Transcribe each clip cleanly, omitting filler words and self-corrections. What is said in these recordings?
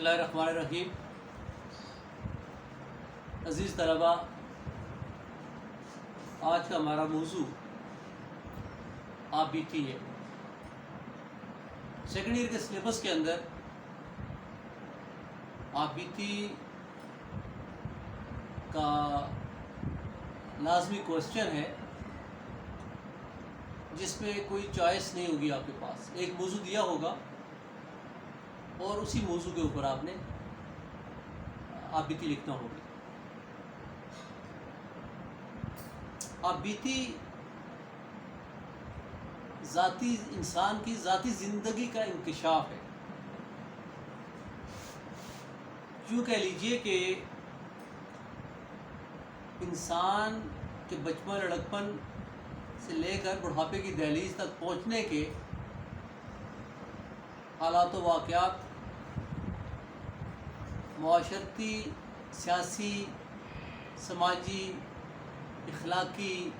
اللہ الرحمن الرحیم۔ عزیز طلباء، آج کا ہمارا موضوع آبیتی ہے۔ سیکنڈ ایئر کے سلیبس کے اندر آبیتی کا لازمی کوشچن ہے جس میں کوئی چوائس نہیں ہوگی آپ کے پاس۔ ایک موضوع دیا ہوگا اور اسی موضوع کے اوپر آپ نے آبیتی لکھنا ہوگی۔ آبیتی انسان کی ذاتی زندگی کا انکشاف ہے۔ یوں کہہ لیجئے کہ انسان کے بچپن لڑکپن سے لے کر بڑھاپے کی دہلیز تک پہنچنے کے حالات و واقعات، معاشرتی، سیاسی، سماجی، اخلاقی،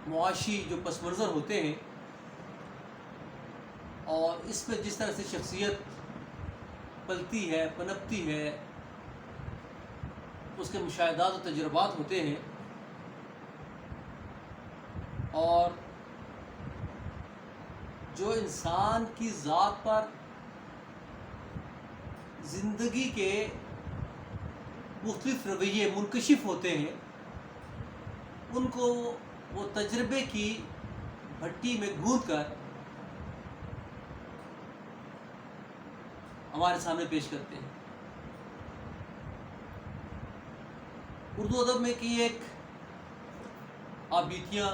معاشی جو پس منظر ہوتے ہیں، اور اس پہ جس طرح سے شخصیت پلتی ہے، پنپتی ہے، اس کے مشاہدات و تجربات ہوتے ہیں، اور جو انسان کی ذات پر زندگی کے مختلف رویے منکشف ہوتے ہیں، ان کو وہ تجربے کی بھٹی میں گھود کر ہمارے سامنے پیش کرتے ہیں۔ اردو ادب میں کی ایک آبیتیاں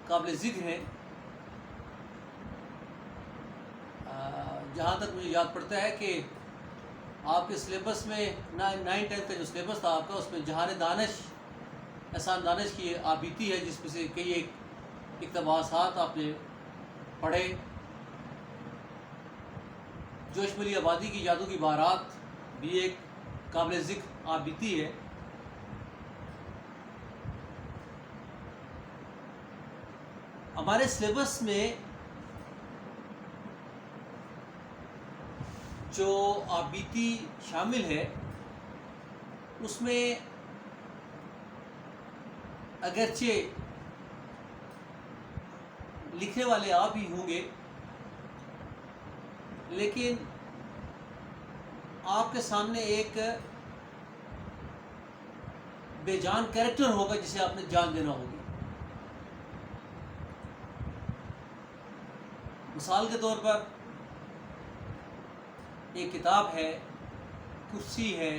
قابل ذکر ہیں۔ جہاں تک مجھے یاد پڑتا ہے کہ آپ کے سلیبس میں 9-10 کا جو سلیبس تھا آپ کا، اس میں جہان دانش، احسان دانش کی آبیتی ہے، جس میں سے کئی ایک اقتباسات آپ نے پڑھے۔ جوش ملی آبادی کی جادو کی بارات بھی ایک قابل ذکر آبیتی ہے۔ ہمارے سلیبس میں جو آبیتی شامل ہے، اس میں اگرچہ لکھنے والے آپ ہی ہوں گے، لیکن آپ کے سامنے ایک بے جان کریکٹر ہوگا جسے آپ نے جان دینا ہوگی۔ مثال کے طور پر ایک کتاب ہے، کرسی ہے،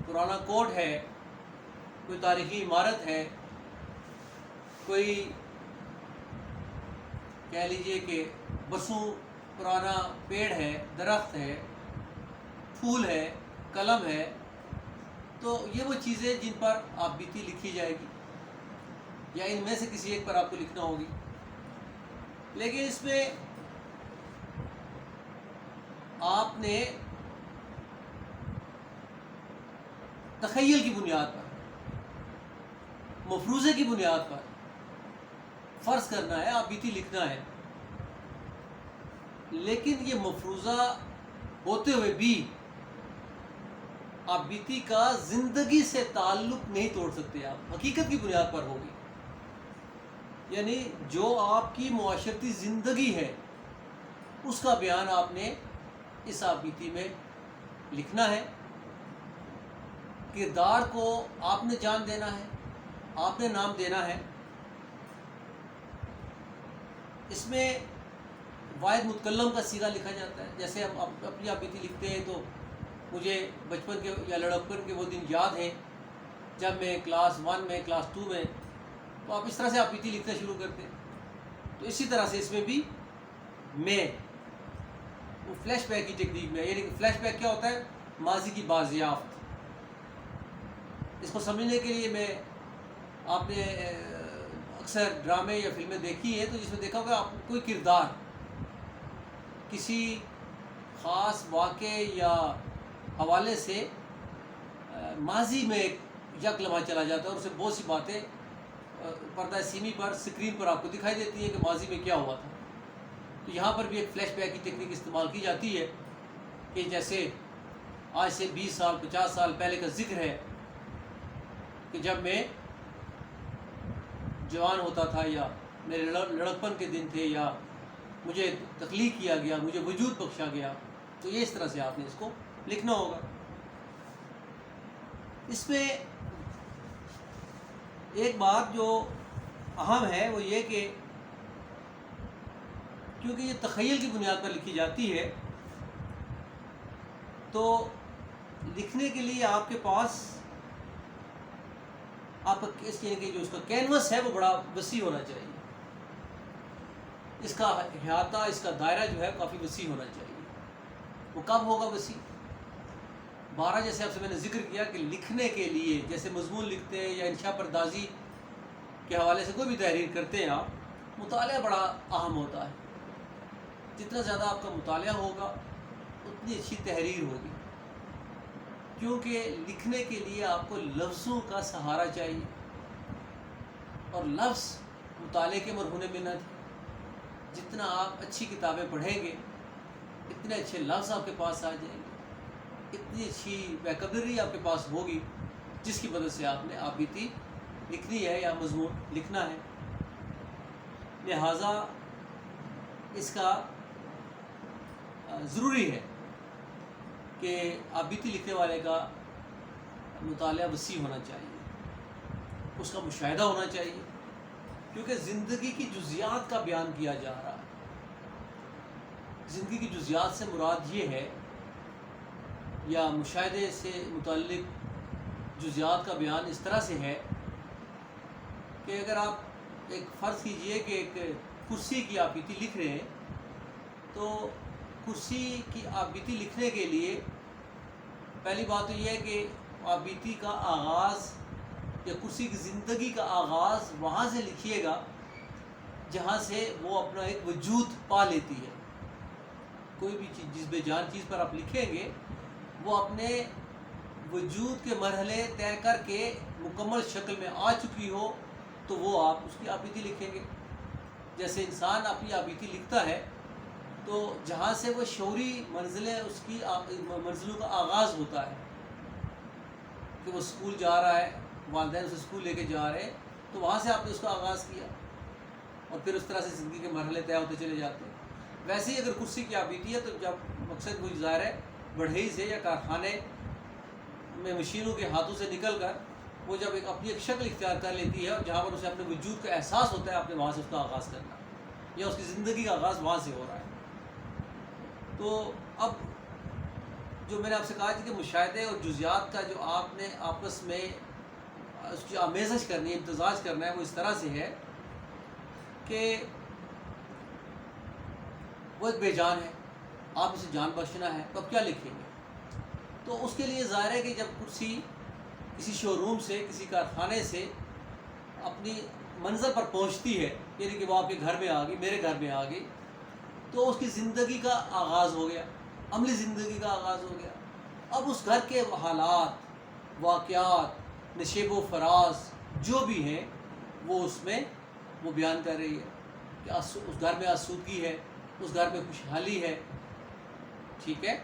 پرانا کوٹ ہے، کوئی تاریخی عمارت ہے، کوئی کہہ لیجئے کہ برسوں پرانا پیڑ ہے، درخت ہے، پھول ہے، قلم ہے، تو یہ وہ چیزیں جن پر آبیتی لکھی جائے گی، یا ان میں سے کسی ایک پر آپ کو لکھنا ہوگی۔ لیکن اس میں آپ نے تخیل کی بنیاد پر، مفروضے کی بنیاد پر فرض کرنا ہے، آبیتی لکھنا ہے، لیکن یہ مفروضہ ہوتے ہوئے بھی آبیتی کا زندگی سے تعلق نہیں توڑ سکتے آپ، حقیقت کی بنیاد پر ہوگی۔ یعنی جو آپ کی معاشرتی زندگی ہے، اس کا بیان آپ نے اس آبیتی میں لکھنا ہے۔ کردار کو آپ نے جان دینا ہے، آپ نے نام دینا ہے۔ اس میں واحد متکلم کا صیغہ لکھا جاتا ہے۔ جیسے ہم اپنی آبیتی لکھتے ہیں تو مجھے بچپن کے یا لڑکپن کے وہ دن یاد ہیں جب میں کلاس 1 میں، کلاس 2 میں، تو آپ اس طرح سے آبیتی لکھنا شروع کرتے ہیں۔ تو اسی طرح سے اس میں بھی میں وہ فلیش بیک کی ٹیکنیک میں، یعنی کہ فلیش بیک کیا ہوتا ہے؟ ماضی کی بازیافت۔ اس کو سمجھنے کے لیے میں، آپ نے اکثر ڈرامے یا فلمیں دیکھی ہیں، تو جس میں دیکھا ہوگا آپ کوئی کردار کسی خاص واقعے یا حوالے سے ماضی میں یک لمحہ چلا جاتا ہے، اور اسے بہت سی باتیں پردہ سیمی پر، اسکرین پر آپ کو دکھائی دیتی ہیں کہ ماضی میں کیا ہوا تھا۔ تو یہاں پر بھی ایک فلیش بیک کی ٹیکنیک استعمال کی جاتی ہے کہ جیسے آج سے 20 سال 50 سال پہلے کا ذکر ہے کہ جب میں جوان ہوتا تھا یا میرے لڑکپن کے دن تھے یا مجھے تخلیق کیا گیا، مجھے وجود بخشا گیا، تو یہ اس طرح سے آپ نے اس کو لکھنا ہوگا۔ اس میں ایک بات جو اہم ہے وہ یہ کہ کیونکہ یہ تخیل کی بنیاد پر لکھی جاتی ہے تو لکھنے کے لیے آپ کے پاس آپ کا یعنی کہ جو اس کا کینوس ہے وہ بڑا وسیع ہونا چاہیے، اس کا احاطہ، اس کا دائرہ جو ہے کافی وسیع ہونا چاہیے۔ وہ کب ہوگا وسیع؟ 12 جیسے آپ سے میں نے ذکر کیا کہ لکھنے کے لیے جیسے مضمون لکھتے ہیں یا انشاء پردازی کے حوالے سے کوئی بھی تحریر کرتے ہیں آپ، مطالعہ بڑا اہم ہوتا ہے۔ جتنا زیادہ آپ کا مطالعہ ہوگا اتنی اچھی تحریر ہوگی، کیونکہ لکھنے کے لیے آپ کو لفظوں کا سہارا چاہیے، اور لفظ مطالعے کے مرہون منت ہے۔ جتنا آپ اچھی کتابیں پڑھیں گے اتنے اچھے لفظ آپ کے پاس آ جائیں گے، اتنی اچھی ویکیبلری آپ کے پاس ہوگی جس کی مدد سے آپ نے آبیتی لکھنی ہے یا مضمون لکھنا ہے۔ لہٰذا اس کا ضروری ہے کہ آبیتی لکھنے والے کا مطالعہ وسیع ہونا چاہیے، اس کا مشاہدہ ہونا چاہیے، کیونکہ زندگی کی جزیات کا بیان کیا جا رہا ہے۔ زندگی کی جزیات سے مراد یہ ہے، یا مشاہدے سے متعلق جزیات کا بیان اس طرح سے ہے کہ اگر آپ ایک فرض کیجئے کہ ایک کرسی کی آبیتی لکھ رہے ہیں، تو کرسی کی آبیتی لکھنے کے لیے پہلی بات تو یہ ہے کہ آبیتی کا آغاز یا کرسی کی زندگی کا آغاز وہاں سے لکھیے گا جہاں سے وہ اپنا ایک وجود پا لیتی ہے۔ کوئی بھی چیز، جس بے جان چیز پر آپ لکھیں گے، وہ اپنے وجود کے مرحلے طے کر کے مکمل شکل میں آ چکی ہو تو وہ آپ اس کی آبیتی لکھیں گے۔ جیسے انسان اپنی آبیتی لکھتا ہے تو جہاں سے وہ شعوری منزلیں، اس کی منزلوں کا آغاز ہوتا ہے کہ وہ اسکول جا رہا ہے، والدین اسے اسکول لے کے جا رہے ہیں، تو وہاں سے آپ نے اس کا آغاز کیا، اور پھر اس طرح سے زندگی کے مرحلے طے ہوتے چلے جاتے ہیں۔ ویسے ہی اگر کرسی کی آبیتی ہے تو جب مقصد وہ ظاہر ہے بڑھئی سے یا کارخانے میں مشینوں کے ہاتھوں سے نکل کر وہ جب اپنی ایک شکل اختیار کر لیتی ہے، اور جہاں پر اسے اپنے وجود کا احساس ہوتا ہے، آپ نے وہاں سے اس کا آغاز کرنا، یا اس کی زندگی کا آغاز وہاں سے ہو رہا ہے۔ تو اب جو میں نے آپ سے کہا تھا کہ مشاہدے اور جزیات کا جو آپ نے آپس میں اس کی آمیزش کرنی ہے، امتزاج کرنا ہے، وہ اس طرح سے ہے کہ وہ ایک بے جان ہے، آپ اسے جان بخشنا ہے، تو اب کیا لکھیں گے؟ تو اس کے لیے ظاہر ہے کہ جب کرسی کسی شو روم سے، کسی کارخانے سے اپنی منزل پر پہنچتی ہے، یعنی کہ وہ آپ کے گھر میں آ گئی، میرے گھر میں آ گئی، تو اس کی زندگی کا آغاز ہو گیا، عملی زندگی کا آغاز ہو گیا۔ اب اس گھر کے حالات، واقعات، نشیب و فراز جو بھی ہیں وہ اس میں وہ بیان کر رہی ہے کہ اس گھر میں آسودگی ہے، اس گھر میں خوشحالی ہے، ٹھیک ہے،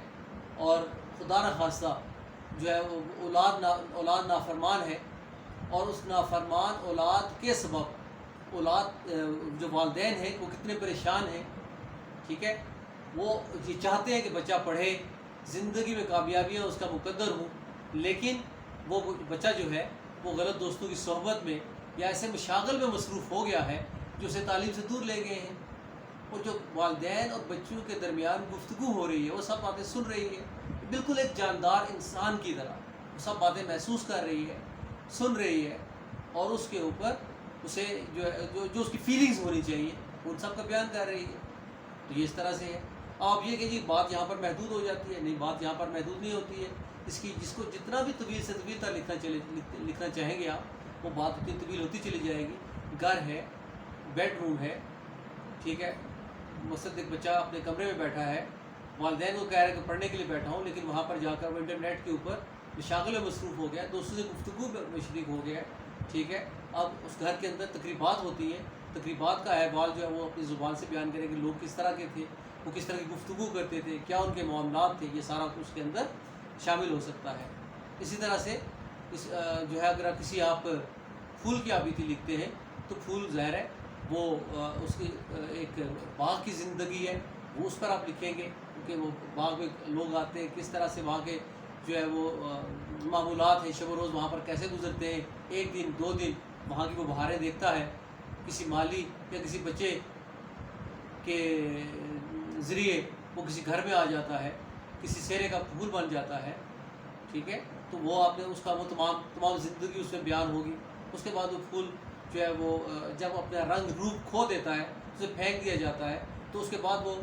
اور خدا نخواستہ جو ہے وہ اولاد نافرمان ہے، اور اس نافرمان اولاد کے سبب اولاد جو والدین ہیں وہ کتنے پریشان ہیں، ٹھیک ہے، وہ یہ چاہتے ہیں کہ بچہ پڑھے، زندگی میں کامیابیاں اس کا مقدر ہوں، لیکن وہ بچہ جو ہے وہ غلط دوستوں کی صحبت میں یا ایسے مشاغل میں مصروف ہو گیا ہے جو اسے تعلیم سے دور لے گئے ہیں، اور جو والدین اور بچوں کے درمیان گفتگو ہو رہی ہے وہ سب باتیں سن رہی ہے، بالکل ایک جاندار انسان کی طرح وہ سب باتیں محسوس کر رہی ہے، سن رہی ہے، اور اس کے اوپر اسے جو اس کی فیلنگز ہونی چاہیے ان سب کا بیان کر رہی ہے۔ تو یہ اس طرح سے ہے۔ آپ یہ کہ جی بات یہاں پر محدود ہو جاتی ہے، نہیں، بات یہاں پر محدود نہیں ہوتی ہے، جس کو جتنا بھی طویل سے طویل تر لکھنا چاہیں گے آپ، وہ بات اتنی طویل ہوتی چلی جائے گی۔ گھر ہے، بیڈ روم ہے، ٹھیک ہے، مثلاً ایک بچہ اپنے کمرے میں بیٹھا ہے، والدین کو کہہ رہے ہیں کہ پڑھنے کے لیے بیٹھا ہوں، لیکن وہاں پر جا کر وہ انٹرنیٹ کے اوپر مشاغل میں مصروف ہو گیا، دوستوں سے گفتگو میں شریک ہو گیا، ٹھیک ہے۔ اب اس گھر کے اندر تقریبات ہوتی ہیں، تقریبات کا احوال جو ہے وہ اپنی زبان سے بیان کریں گے، لوگ کس طرح کے تھے، وہ کس طرح کی گفتگو کرتے تھے، کیا ان کے معاملات تھے، یہ سارا کچھ اس کے اندر شامل ہو سکتا ہے۔ اسی طرح سے جو ہے اگر کسی آپ پھول کی آبیتی لکھتے ہیں تو پھول ظاہر ہے وہ اس کی ایک باغ کی زندگی ہے، وہ اس پر آپ لکھیں گے، کیونکہ وہ باغ میں لوگ آتے ہیں، کس طرح سے وہاں کے جو ہے وہ معمولات ہیں، شب و روز وہاں پر کیسے گزرتے ہیں، ایک دن 2 دن وہاں کی وہ بہاریں دیکھتا ہے، کسی مالی یا کسی بچے کے ذریعے وہ کسی گھر میں آ جاتا ہے، کسی سیرے کا پھول بن جاتا ہے، ٹھیک ہے، تو وہ آپ نے اس کا وہ تمام زندگی اس میں بیان ہوگی۔ اس کے بعد وہ پھول جو ہے وہ جب اپنا رنگ روپ کھو دیتا ہے، اسے پھینک دیا جاتا ہے، تو اس کے بعد وہ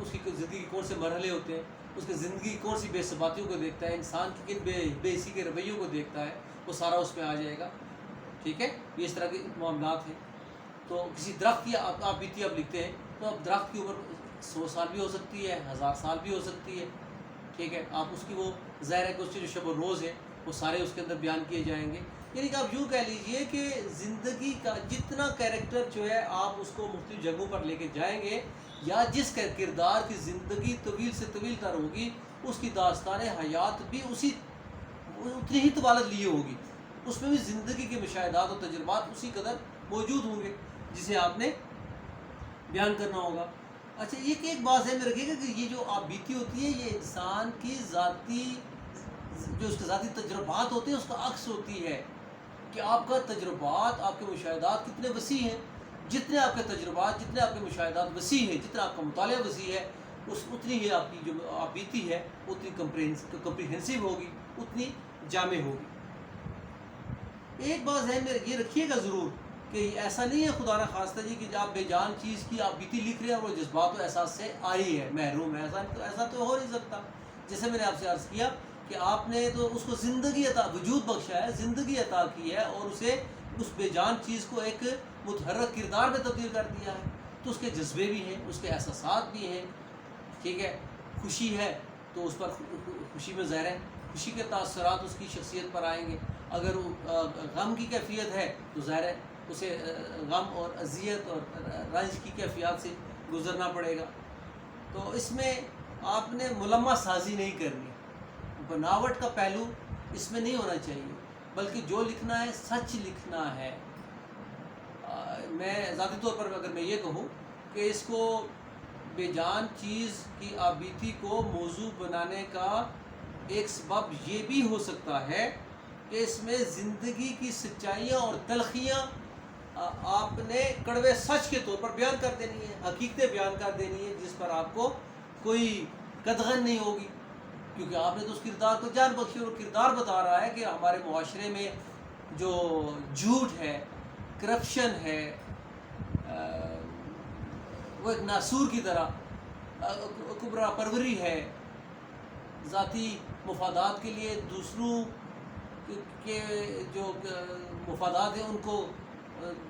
اس کی زندگی کے کون سے مرحلے ہوتے ہیں، اس کی زندگی کی کون سی بے ثباتیوں کو دیکھتا ہے، انسان کی کن بے حسی کے رویوں کو دیکھتا ہے، وہ سارا اس میں آ جائے گا، ٹھیک ہے۔ یہ اس طرح کے معاملات ہیں۔ تو کسی درخت کی آپ بیتی آپ لکھتے ہیں تو اب درخت کی عمر 100 سال بھی ہو سکتی ہے، 1000 سال بھی ہو سکتی ہے، ٹھیک ہے۔ آپ اس کی وہ ظاہر ہے کہ اس کے جو شب و روز ہے وہ سارے اس کے اندر بیان کیے جائیں گے۔ یعنی کہ آپ یوں کہہ لیجئے کہ زندگی کا جتنا کیریکٹر جو ہے آپ اس کو مختلف جگہوں پر لے کے جائیں گے، یا جس کردار کی زندگی طویل سے طویل تر ہوگی، اس کی داستان حیات بھی اتنی ہی طوالت لیے ہوگی، اس میں بھی زندگی کے مشاہدات اور تجربات اسی قدر موجود ہوں گے جسے آپ نے بیان کرنا ہوگا۔ اچھا، یہ ایک بات ذہن میں رکھیے گا کہ یہ جو آپ بیتی ہوتی ہے یہ انسان کی ذاتی جو اس کے ذاتی تجربات ہوتے ہیں اس کا عکس ہوتی ہے، کہ آپ کا تجربات، آپ کے مشاہدات کتنے وسیع ہیں۔ جتنے آپ کے تجربات، جتنے آپ کے مشاہدات وسیع ہیں، جتنا آپ کا مطالعہ وسیع ہے، اتنی ہی آپ کی جو آپ بیتی ہے اتنی کمپریہنسو ہوگی، اتنی جامع ہوگی۔ ایک بات ذہن میں یہ رکھیے گا ضرور کہ ایسا نہیں ہے خدا نہ خواستہ جی کہ آپ بے جان چیز کی آپ بیتی لکھ رہے ہیں اور وہ جذبات و احساس سے آئی ہے، محروم ہے، ایسا تو ہو نہیں سکتا۔ جیسے میں نے آپ سے عرض کیا کہ آپ نے تو اس کو زندگی عطا، وجود بخشا ہے، زندگی عطا کی ہے، اور اسے اس بے جان چیز کو ایک متحرک کردار میں تبدیل کر دیا ہے، تو اس کے جذبے بھی ہیں، اس کے احساسات بھی ہیں، ٹھیک ہے۔ خوشی ہے تو اس پر خوشی میں ظاہر ہے خوشی کے تاثرات اس کی شخصیت پر آئیں گے، اگر غم کی کیفیت ہے تو ظاہر ہے اسے غم اور اذیت اور رنج کی کیفیات سے گزرنا پڑے گا۔ تو اس میں آپ نے ملمہ سازی نہیں کرنی، بناوٹ کا پہلو اس میں نہیں ہونا چاہیے، بلکہ جو لکھنا ہے سچ لکھنا ہے۔ میں ذاتی طور پر اگر میں یہ کہوں کہ اس کو بے جان چیز کی آبیتی کو موضوع بنانے کا ایک سبب یہ بھی ہو سکتا ہے کہ اس میں زندگی کی سچائیاں اور تلخیاں آپ نے کڑوے سچ کے طور پر بیان کر دینی ہے، حقیقتیں بیان کر دینی ہے، جس پر آپ کو کوئی قدغن نہیں ہوگی، کیونکہ آپ نے تو اس کردار کو جان بخشی، اور کردار بتا رہا ہے کہ ہمارے معاشرے میں جو جھوٹ ہے، کرپشن ہے، وہ ایک ناسور کی طرح کبرا پروری ہے، ذاتی مفادات کے لیے دوسروں کے جو مفادات ہیں ان کو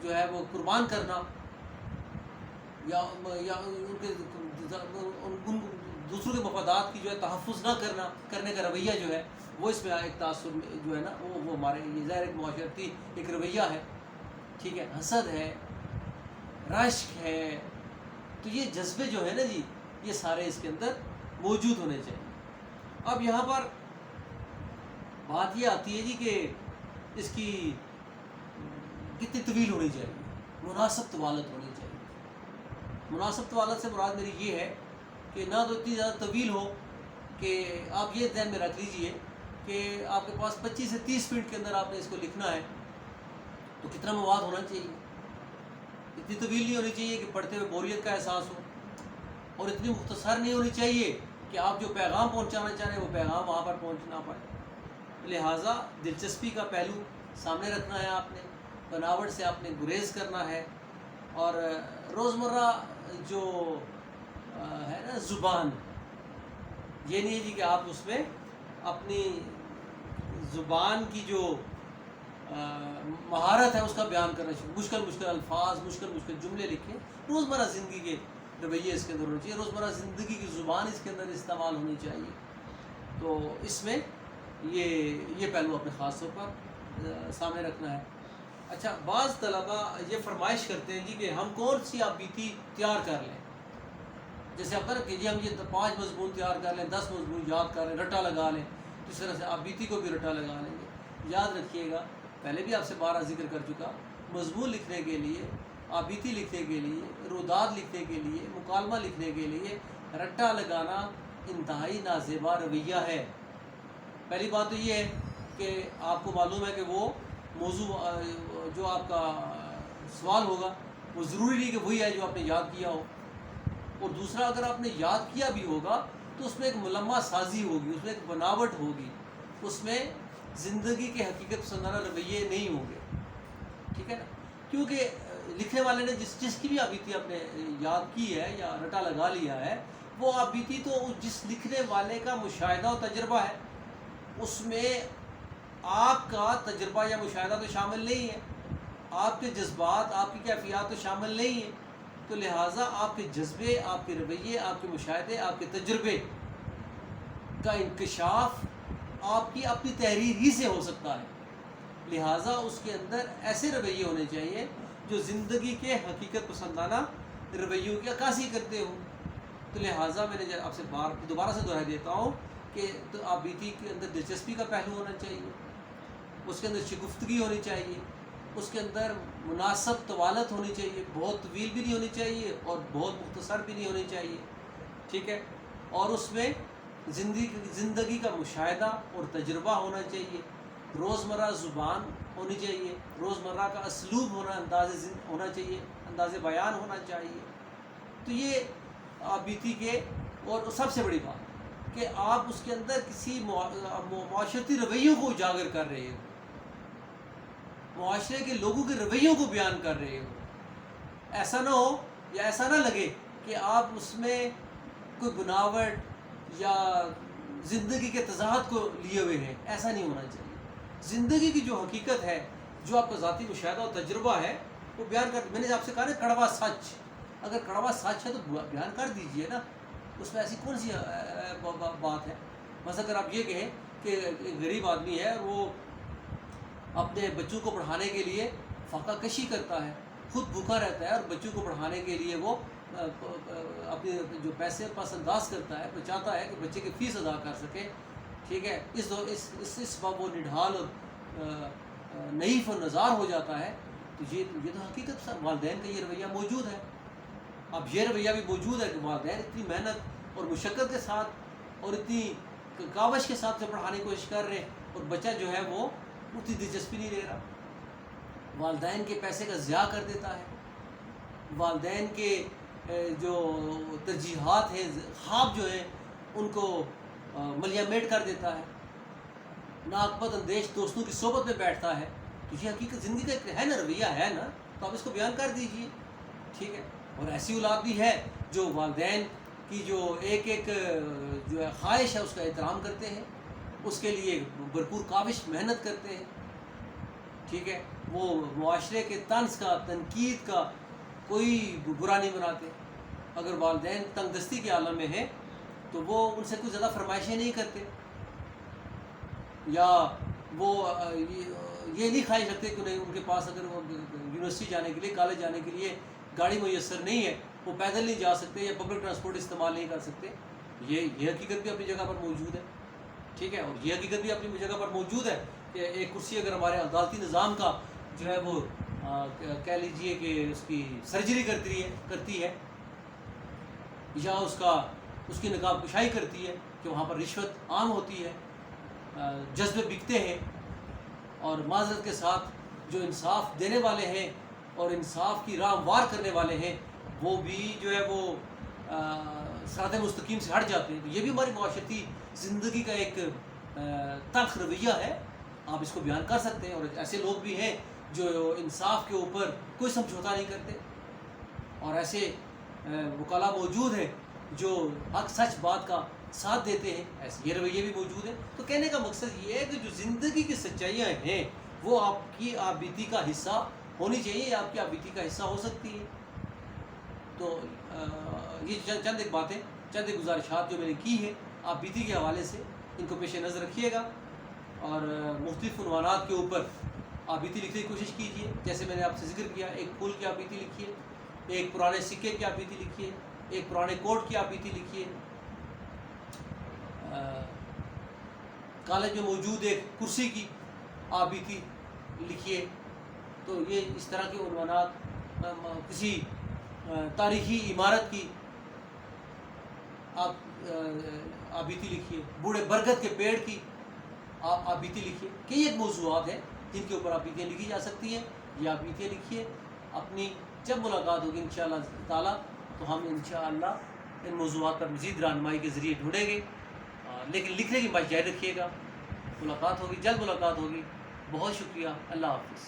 جو ہے وہ قربان کرنا، یا ان کے دوسروں کے مفادات کی جو ہے تحفظ نہ کرنے کا رویہ جو ہے وہ اس میں ایک تاثر جو ہے نا وہ ہمارے یہ ظاہر ایک معاشرتی ایک رویہ ہے، ٹھیک ہے۔ حسد ہے، رشک ہے، تو یہ جذبے جو ہے نا جی یہ سارے اس کے اندر موجود ہونے چاہیے۔ اب یہاں پر بات یہ آتی ہے جی کہ اس کی کتنی طویل ہونی چاہیے، مناسب طوالت ہونی چاہیے۔ مناسب طوالت سے مراد میری یہ ہے کہ نہ تو اتنی زیادہ طویل ہو کہ آپ یہ ذہن میں رکھ لیجئے کہ آپ کے پاس 25 سے 30 منٹ کے اندر آپ نے اس کو لکھنا ہے، تو کتنا مواد ہونا چاہیے۔ اتنی طویل نہیں ہونی چاہیے کہ پڑھتے ہوئے بوریت کا احساس ہو، اور اتنی مختصر نہیں ہونی چاہیے کہ آپ جو پیغام پہنچانا چاہ رہے ہیں وہ پیغام وہاں پر پہنچ نہ پائے۔ لہٰذا دلچسپی کا پہلو سامنے رکھنا ہے، آپ نے بناوٹ سے آپ نے گریز کرنا ہے، اور روزمرہ جو ہے نا زبان، یہ نہیں ہے جی کہ آپ اس میں اپنی زبان کی جو مہارت ہے اس کا بیان کرنا چاہیے، مشکل الفاظ، مشکل جملے لکھیں، روزمرہ زندگی کے رویے اس کے اندر ہونے چاہیے، روزمرہ زندگی کی زبان اس کے اندر استعمال ہونی چاہیے۔ تو اس میں یہ پہلو اپنے خاص طور پر سامنے رکھنا ہے۔ اچھا، بعض طلبا یہ فرمائش کرتے ہیں جی کہ ہم کون سی آپ بیتی تیار کر لیں، جیسے آپ کہ جی ہم یہ 5 مضمون تیار کر لیں، 10 مضمون یاد کر لیں، رٹا لگا لیں، تو اس طرح سے آپ بیتی کو بھی رٹا لگا لیں گے۔ یاد رکھیے گا، پہلے بھی آپ سے بارہ ذکر کر چکا، مضمون لکھنے کے لیے، آپ بیتی لکھنے کے لیے، روداد لکھنے کے لیے، مکالمہ لکھنے کے لیے رٹا لگانا انتہائی نازیبا رویہ ہے۔ پہلی بات تو یہ ہے کہ آپ کو معلوم ہے کہ وہ موضوع جو آپ کا سوال ہوگا وہ ضروری نہیں کہ وہی ہے جو آپ نے یاد کیا ہو، اور دوسرا اگر آپ نے یاد کیا بھی ہوگا تو اس میں ایک ملمہ سازی ہوگی، اس میں ایک بناوٹ ہوگی، اس میں زندگی کے حقیقت پسندانہ رویے نہیں ہوں گے، ٹھیک ہے نا؟ کیونکہ لکھنے والے نے جس کی بھی آبیتی آپ نے یاد کی ہے یا رٹا لگا لیا ہے، وہ آبیتی تو جس لکھنے والے کا مشاہدہ و تجربہ ہے، اس میں آپ کا تجربہ یا مشاہدہ تو شامل نہیں ہے، آپ کے جذبات، آپ کی کیفیات تو شامل نہیں ہیں، تو لہٰذا آپ کے جذبے، آپ کے رویے، آپ کے مشاہدے، آپ کے تجربے کا انکشاف آپ کی اپنی تحریر ہی سے ہو سکتا ہے۔ لہٰذا اس کے اندر ایسے رویے ہونے چاہیے جو زندگی کے حقیقت پسندانہ رویوں کی عکاسی کرتے ہوں۔ تو لہٰذا میں نے آپ سے دوبارہ سے دہرا دیتا ہوں کہ تو آبیتی کے اندر دلچسپی کا پہلو ہونا چاہیے، اس کے اندر شگفتگی ہونی چاہیے، اس کے اندر مناسب طوالت ہونی چاہیے، بہت طویل بھی نہیں ہونی چاہیے اور بہت مختصر بھی نہیں ہونی چاہیے، ٹھیک ہے؟ اور اس میں زندگی کا مشاہدہ اور تجربہ ہونا چاہیے، روزمرہ زبان ہونی چاہیے، روزمرہ کا اسلوب ہونا چاہیے، انداز بیان ہونا چاہیے۔ تو یہ آبیتی کے، اور سب سے بڑی بات کہ آپ اس کے اندر کسی معاشرتی رویوں کو اجاگر کر رہے ہو، معاشرے کے لوگوں کے رویوں کو بیان کر رہے ہو۔ ایسا نہ ہو یا ایسا نہ لگے کہ آپ اس میں کوئی بناوٹ یا زندگی کے تضاد کو لیے ہوئے ہیں، ایسا نہیں ہونا چاہیے۔ زندگی کی جو حقیقت ہے، جو آپ کا ذاتی مشاہدہ اور تجربہ ہے، وہ بیان کر، میں نے آپ سے کہا نا کڑوا سچ، اگر کڑوا سچ ہے تو بیان کر دیجئے نا، اس میں ایسی کون سی بات ہے؟ مثلا اگر آپ یہ کہیں کہ ایک غریب آدمی ہے، وہ اپنے بچوں کو پڑھانے کے لیے فاقہ کشی کرتا ہے، خود بھوکا رہتا ہے اور بچوں کو پڑھانے کے لیے وہ اپنے جو پیسے پاس انداز کرتا ہے، بچاتا ہے کہ بچے کی فیس ادا کر سکے، ٹھیک ہے؟ اس باب وہ نڈھال اور نحیف و نزار ہو جاتا ہے، تو یہ تو حقیقت والدین کا یہ رویہ موجود ہے۔ اب یہ رویہ بھی موجود ہے کہ والدین اتنی محنت اور مشقت کے ساتھ اور اتنی کاوش کے ساتھ سے پڑھانے کی کوشش کر رہے ہیں، اور بچہ جو ہے وہ اتنی دلچسپی نہیں لے رہا، والدین کے پیسے کا ضیاع کر دیتا ہے، والدین کے جو ترجیحات ہیں، خواب جو ہیں، ان کو ملیا میٹ کر دیتا ہے، ناقبت اندیش دوستوں کی صحبت میں بیٹھتا ہے۔ تو یہ حقیقت زندگی کا ایک ہے نا، رویہ ہے نا، تو آپ اس کو بیان کر دیجئے، ٹھیک ہے؟ اور ایسی اولاد بھی ہے جو والدین کی جو ایک جو ہے خواہش ہے اس کا احترام کرتے ہیں، اس کے لیے بھرپور کاوش محنت کرتے ہیں، ٹھیک ہے؟ وہ معاشرے کے طنز کا، تنقید کا کوئی برا نہیں بناتے۔ اگر والدین تنگ دستی کے عالم میں ہیں تو وہ ان سے کوئی زیادہ فرمائشیں نہیں کرتے، یا وہ یہ نہیں خواہش رکھتے کہ نہیں ان کے پاس اگر وہ یونیورسٹی جانے کے لیے، کالج جانے کے لیے گاڑی میسر نہیں ہے، وہ پیدل نہیں جا سکتے یا پبلک ٹرانسپورٹ استعمال نہیں کر سکتے، یہ حقیقت بھی اپنی جگہ پر موجود ہے، ٹھیک ہے؟ اور یہ حقیقت بھی اپنی جگہ پر موجود ہے کہ ایک کرسی اگر ہمارے عدالتی نظام کا جو ہے وہ کہہ لیجئے کہ اس کی سرجری کرتی ہے یا اس کی نقاب کشائی کرتی ہے کہ وہاں پر رشوت عام ہوتی ہے، جذبے بکتے ہیں، اور معذرت کے ساتھ جو انصاف دینے والے ہیں اور انصاف کی راہ ہموار کرنے والے ہیں وہ بھی جو ہے وہ صراط مستقیم سے ہٹ جاتے ہیں۔ یہ بھی ہماری معاشرتی زندگی کا ایک تلخ رویہ ہے، آپ اس کو بیان کر سکتے ہیں۔ اور ایسے لوگ بھی ہیں جو انصاف کے اوپر کوئی سمجھوتا نہیں کرتے، اور ایسے وکلاء موجود ہیں جو حق سچ بات کا ساتھ دیتے ہیں، ایسے یہ رویے بھی موجود ہیں۔ تو کہنے کا مقصد یہ ہے کہ جو زندگی کی سچائیاں ہیں وہ آپ کی آبیتی کا حصہ ہونی چاہیے، آپ کی آبیتی کا حصہ ہو سکتی ہے۔ تو یہ چند ایک باتیں، چند ایک گزارشات جو میں نے کی ہیں آبیتی کے حوالے سے، ان کو پیش نظر رکھیے گا، اور مختلف عنوانات کے اوپر آبیتی لکھنے کی کوشش کیجیے. جیسے میں نے آپ سے ذکر کیا, ایک پھول کی آبیتی لکھیے, ایک پرانے سکے کی آبیتی لکھیے, ایک پرانے کوٹ کی آبیتی لکھیے, کالج میں موجود ایک کرسی کی آبیتی لکھیے. تو یہ اس طرح کے عنوانات, کسی تاریخی عمارت کی آپ آبیتی لکھیے, بوڑھے برگد کے پیڑ کی آبیتی لکھیے. کئی ایک موضوعات ہیں جن کے اوپر آبیتیاں لکھی جا سکتی ہیں. یہ آبیتیاں لکھیے. اپنی جب ملاقات ہوگی انشاءاللہ تعالیٰ تو ہم انشاءاللہ ان موضوعات پر مزید رہنمائی کے ذریعے ڈھونڈیں گے, لیکن لکھنے کی بات جاری رکھیے گا. ملاقات ہوگی, جلد ملاقات ہوگی. بہت شکریہ. اللہ حافظ.